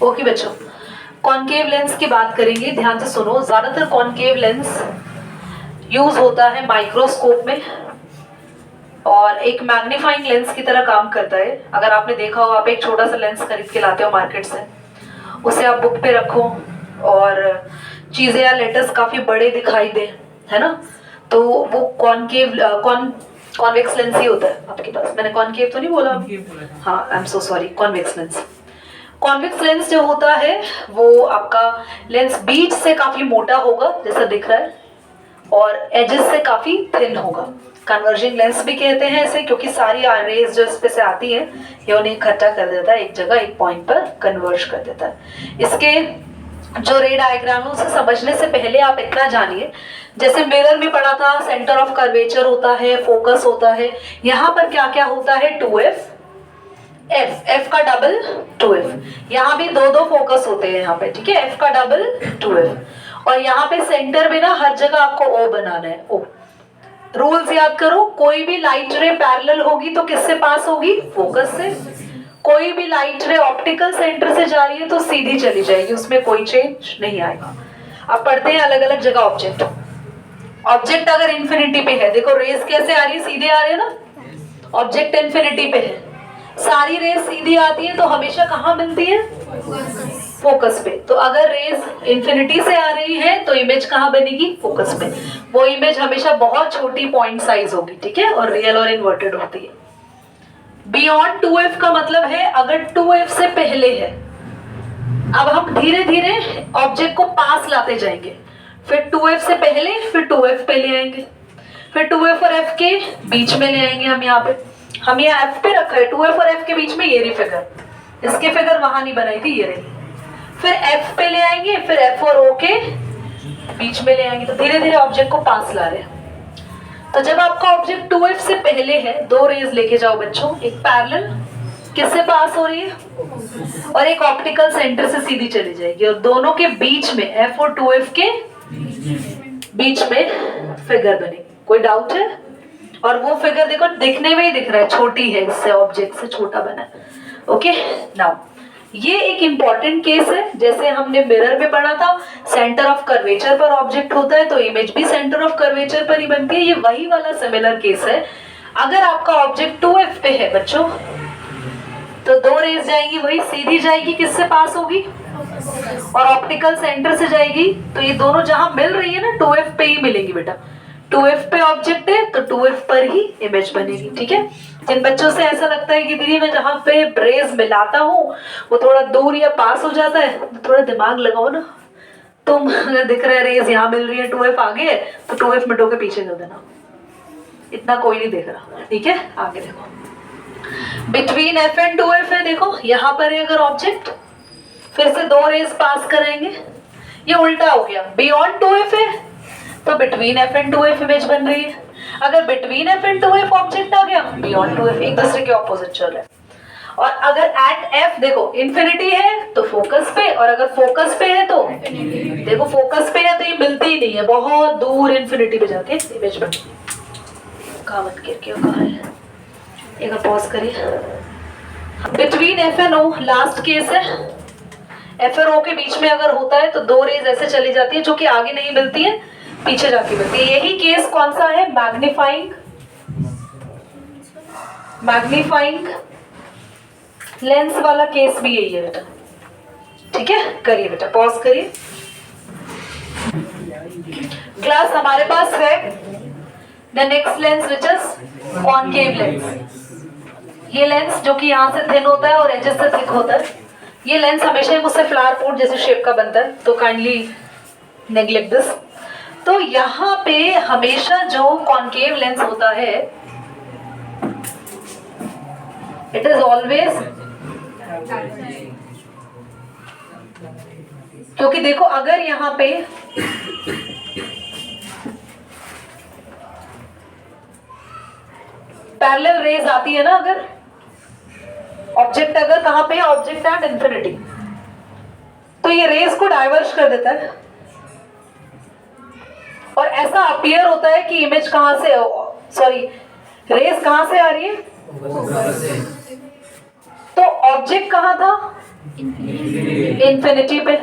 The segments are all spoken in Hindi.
ओके बच्चों, कॉनकेव लेंस की बात करेंगे, ध्यान से सुनो। ज्यादातर कॉनकेव लेंस यूज होता है माइक्रोस्कोप में और एक मैग्नीफाइंग लेंस की तरह काम करता है। अगर आपने देखा हो, आप एक छोटा सा लेंस खरीद के लाते हो मार्केट से, उसे आप बुक पे रखो और चीजें या लेटर्स काफी बड़े दिखाई दे, है ना, तो वो कॉन्वेक्स लेंस ही होता है आपके पास। मैंने कॉनकेव तो नहीं बोला? हाँ, I am so sorry, convex lens. Convex lens जो होता है वो आपका लेंस बीच से काफी मोटा होगा जैसा दिख रहा है, और एजेस से काफी थिन होगा। कन्वर्जिंग लेंस भी कहते हैं इसे, क्योंकि सारी रेज जो इस पे से आती है ये उन्हें इकट्ठा कर देता है, एक जगह एक पॉइंट पर कन्वर्ज कर देता है। इसके जो रे डायग्राम है उसे समझने से पहले आप इतना जानिए, जैसे मिरर में पढ़ा था, सेंटर ऑफ कर्वेचर होता है, फोकस होता है। यहाँ पर क्या क्या होता है? 2f, एफ का डबल 2f। यहाँ भी दो फोकस होते हैं यहाँ पे, ठीक है, f का डबल 2f। और यहाँ पे सेंटर में ना हर जगह आपको O बनाना है, O। रूल्स याद करो, कोई भी लाइट रे पैरेलल होगी तो किससे पास होगी? फोकस से। कोई भी लाइट रे ऑप्टिकल सेंटर से जा रही है तो सीधी चली जाएगी, उसमें कोई चेंज नहीं आएगा। अब पढ़ते हैं अलग अलग जगह ऑब्जेक्ट। ऑब्जेक्ट अगर इंफिनिटी पे है, देखो रेज कैसे आ रही है? सीधे आ रही है ना। ऑब्जेक्ट इंफिनिटी पे है, सारी रेज सीधी आती है तो हमेशा कहाँ मिलती है? फोकस पे। तो अगर रेज इंफिनिटी से आ रही है तो इमेज कहाँ बनेगी? फोकस पे। वो इमेज हमेशा बहुत छोटी पॉइंट साइज होगी, ठीक है, और रियल और इन्वर्टेड होती है। बियॉन्ड 2f का मतलब है अगर 2f से पहले है। अब हम धीरे धीरे ऑब्जेक्ट को पास लाते जाएंगे, फिर 2f से पहले, फिर 2f पे ले आएंगे, फिर 2f और f के बीच में ले आएंगे। हम यहाँ पे, हम यहाँ f पे रखा है, 2f और f के बीच में ये रही फिगर, इसकी फिगर वहां नहीं बनाई थी, ये रही। फिर f पे ले आएंगे, फिर f और o के बीच में ले आएंगे। तो धीरे धीरे ऑब्जेक्ट को पास ला रहे हैं। तो जब आपका ऑब्जेक्ट 2f से पहले है, दो रेज लेके जाओ बच्चों, एक पैरेलल किससे पास हो रही है और एक ऑप्टिकल सेंटर से सीधी चली जाएगी, और दोनों के बीच में f और 2f के बीच में फिगर बनेगी। कोई डाउट है? और वो फिगर देखो दिखने में ही दिख रहा है, छोटी है, इससे ऑब्जेक्ट से छोटा बना है। ओके, नाउ ये एक इंपॉर्टेंट केस है। जैसे हमने मिरर में पढ़ा था, सेंटर ऑफ कर्वेचर पर ऑब्जेक्ट होता है तो इमेज भी सेंटर ऑफ कर्वेचर पर ही बनती है। ये वही वाला सिमिलर केस है। अगर आपका ऑब्जेक्ट 2f पे है बच्चों, तो दो रेज जाएंगी, वही सीधी जाएगी, किससे पास होगी? और ऑप्टिकल सेंटर से जाएगी। तो ये दोनों जहां मिल रही है ना, 2f पे ही मिलेंगी बेटा। 2f पे ऑब्जेक्ट है तो 2f पर ही इमेज बनेगी, ठीक है। जिन बच्चों से ऐसा लगता है कि दीदी मैं जहां पे रेज मिलाता हूँ वो थोड़ा दूर या पास हो जाता है, तो थोड़ा दिमाग लगाओ ना। तुम अगर दिख रहा है रेज यहाँ मिल रही है, 2f आगे है, तो 2f मिटो के पीछे कर देना, इतना कोई नहीं देख रहा, ठीक है। आगे देखो, बिटवीन f एंड 2f है, देखो यहाँ पर है अगर ऑब्जेक्ट, फिर से दो रेज पास करेंगे, ये उल्टा हो गया। बियॉन्ड 2f है तो between f and 2f image बन रही है। अगर between f and 2f object आ गया, बियॉन्ड 2f, एक दूसरे के ऑपोजिट चल रहा है। और अगर एट f देखो इंफिनिटी है तो फोकस पे, और अगर फोकस पे है तो देखो फोकस पे है तो ये मिलती ही नहीं है, बहुत दूर इंफिनिटी पे जाती है इमेज बन। कहाँ बन करके कहाँ है? एक बार पॉज करिए। Between f and o last case है। f और o के बीच में अगर होता है तो दो रेज ऐसे चली जाती है जो कि आगे नहीं मिलती है, पीछे जाके मिलती है। यही केस कौन सा है? मैग्नीफाइंग लेंस वाला केस भी यही है बेटा, ठीक है। करिए बेटा, पॉज करिए। क्लास हमारे पास है the next lens which is concave lens. ये लेंस जो कि यहाँ से थिन होता है और एजेस से थिक होता है, ये लेंस हमेशा मुझसे फ्लावर पोट जैसे शेप का बनता है, तो काइंडली नेग्लेक्ट दिस। तो यहाँ पे हमेशा जो कॉनकेव लेंस होता है, इट इज ऑलवेज, क्योंकि देखो अगर यहाँ पे पैरेलल रेज आती है ना, अगर ऑब्जेक्ट अगर कहां पे है, ऑब्जेक्ट एट इंफिनिटी, तो ये रेज को डाइवर्ज कर देता है और ऐसा अपीयर होता है कि इमेज कहां से, सॉरी रेज कहां से आ रही है? तो ऑब्जेक्ट कहाँ था? इंफिनिटी पे।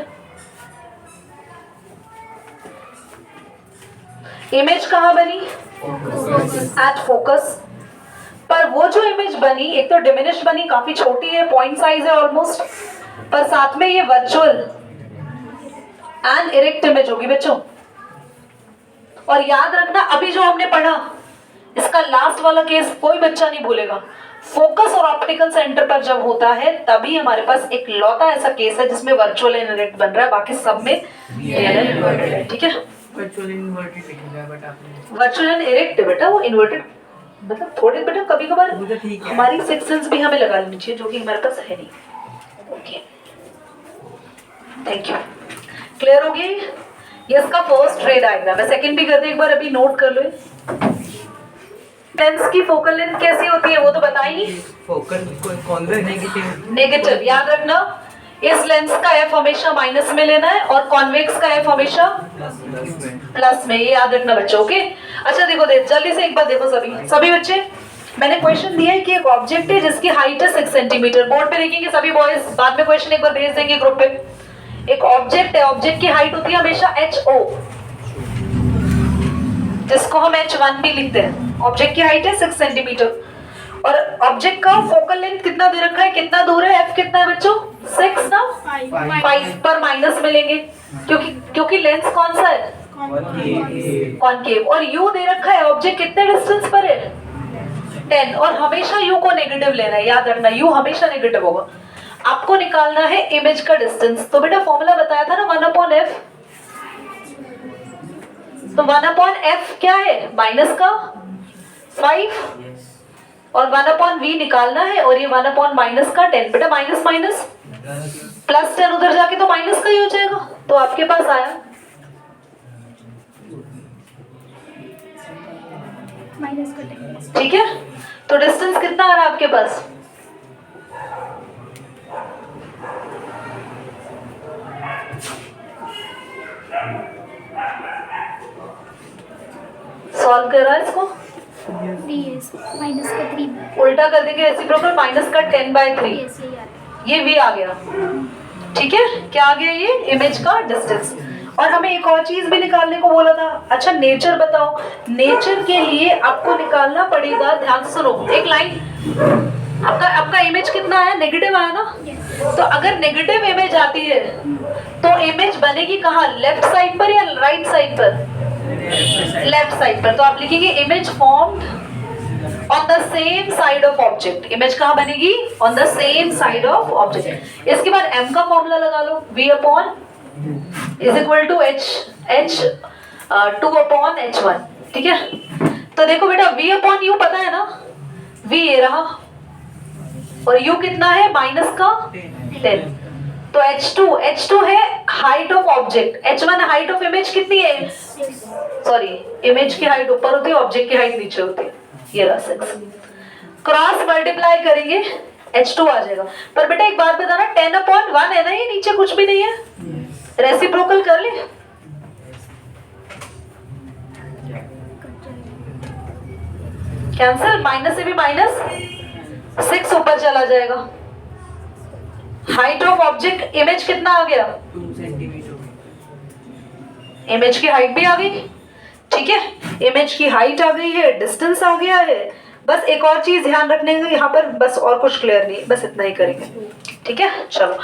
इमेज कहाँ बनी? At focus. पर वो जो इमेज बनी, एक तो डिमिनिश बनी, काफी छोटी है, पॉइंट साइज है ऑलमोस्ट, पर साथ में ये वर्चुअल एंड इरेक्ट इमेज होगी बच्चों। और याद रखना, अभी जो हमने पढ़ा इसका लास्ट वाला केस कोई बच्चा नहीं भूलेगा। फोकस और ऑप्टिकल सेंटर पर जब होता है तभी हमारे पास एक लौता ऐसा केस है जिसमें वर्चुअल एंड इरेक्ट बन रहा है, बाकी सब में रियल एंड इन्वर्टेड है। ठीक है, वर्चुअल इन्वर्टेड लिखा है बट आपने वर्चुअल एंड इरेक्ट बेटा, वो इन्वर्टेड मतलब थोड़े बेटा कभी कभार हमारी सिक्स सेंस भी हमें लगा लेनी चाहिए, जो कि हमारे पास है नहीं। Okay, thank you. क्लियर हो गई? ये इसका फर्स्ट रे डायग्राम है। सेकंड भी कर दे एक बार, अभी नोट कर लो। लेंस की फोकल लेंथ कैसी होती है वो तो बताइए। फोकल कौन सा नेगेटिव? नेगेटिव। याद रखना, इस लेंस का एफ हमेशा माइनस में लेना है और कॉन्वेक्स का एफ हमेशा प्लस में। ये याद रखना बच्चों। ओके, अच्छा देखो, जल्दी से एक बार देखो सभी बच्चे, मैंने क्वेश्चन दिया है कि एक ऑब्जेक्ट है जिसकी हाइट है 6 सेंटीमीटर। बोर्ड पे लिखेंगे सभी बॉयज, बाद में क्वेश्चन एक बार भेज देंगे ग्रुप पे। एक ऑब्जेक्ट है, ऑब्जेक्ट की हाइट होती है हमेशा HO, जिसको हम H1 भी लिखते हैं। ऑब्जेक्ट की हाइट है 6 सेंटीमीटर और ऑब्जेक्ट का फोकल लेंथ कितना दे रखा है, कितना दूर है, F कितना है बच्चों? 6 ना, 5 पर माइनस मिलेंगे क्योंकि लेंस कौन सा है? कॉनकेव। और U दे रखा है, ऑब्जेक्ट कितने डिस्टेंस पर है? 10। और हमेशा U को नेगेटिव लेना है, याद रखना U हमेशा नेगेटिव होगा। आपको निकालना है इमेज का डिस्टेंस। तो बेटा फॉर्मूला बताया था ना 1/f, तो 1/f क्या है? माइनस का 5 और 1/v निकालना है और ये 1/माइनस का 10। बेटा माइनस माइनस प्लस 10 उधर जाके तो माइनस का ही हो जाएगा, तो आपके पास आया माइनस का 10। ठीक है, तो डिस्टेंस कितना आ रहा है आपके पास? सॉल्व कर रहा है इसको, 3s माइनस का 3 उल्टा कर देंगे रेसिप्रोकल, माइनस का 10/3, yes ये यार ये v आ गया। ठीक है, क्या आ गया? ये इमेज का डिस्टेंस। और हमें एक और चीज भी निकालने को बोला था। अच्छा नेचर बताओ, नेचर के लिए आपको निकालना पड़ेगा, ध्यान से सुनो एक लाइन। आपका इमेज कितना आया? नेगेटिव आया ना। तो अगर नेगेटिव इमेज आती है तो इमेज बनेगी कहाँ? लेफ्ट साइड पर या राइट साइड पर? लेफ्ट साइड पर। तो आप लिखेंगे image formed on the same side of object. Image कहाँ बनेगी? On the same side of object. इसके बाद m का फॉर्मूला लगा लो, v/(h) h 2/h1। ठीक है, तो देखो बेटा v/u पता है ना, v ये रहा और u कितना है? माइनस का 10। तो h2 है height of object, h1 height of image कितनी है? सॉरी, इमेज की हाइट ऊपर होती है, ऑब्जेक्ट की हाइट नीचे होती है। ये रहा 6। क्रॉस मल्टीप्लाई करेंगे h2 आ जाएगा। पर बेटा एक बात बताना, 10/1 है ना, ये नीचे कुछ भी नहीं है, रेसिप्रोकल कर ले। कैंसिल, माइनस से भी माइनस 6 ऊपर चला जाएगा। हाइट ऑफ ऑब्जेक्ट इमेज कितना आ गया? 2 सेंटीमीटर। इमेज की हाइट भी आ गई। ठीक है, इमेज की हाइट आ गई है, डिस्टेंस आ गया है। बस एक और चीज ध्यान रखने का यहाँ पर, बस और कुछ क्लियर नहीं, बस इतना ही करेंगे। ठीक है, चलो।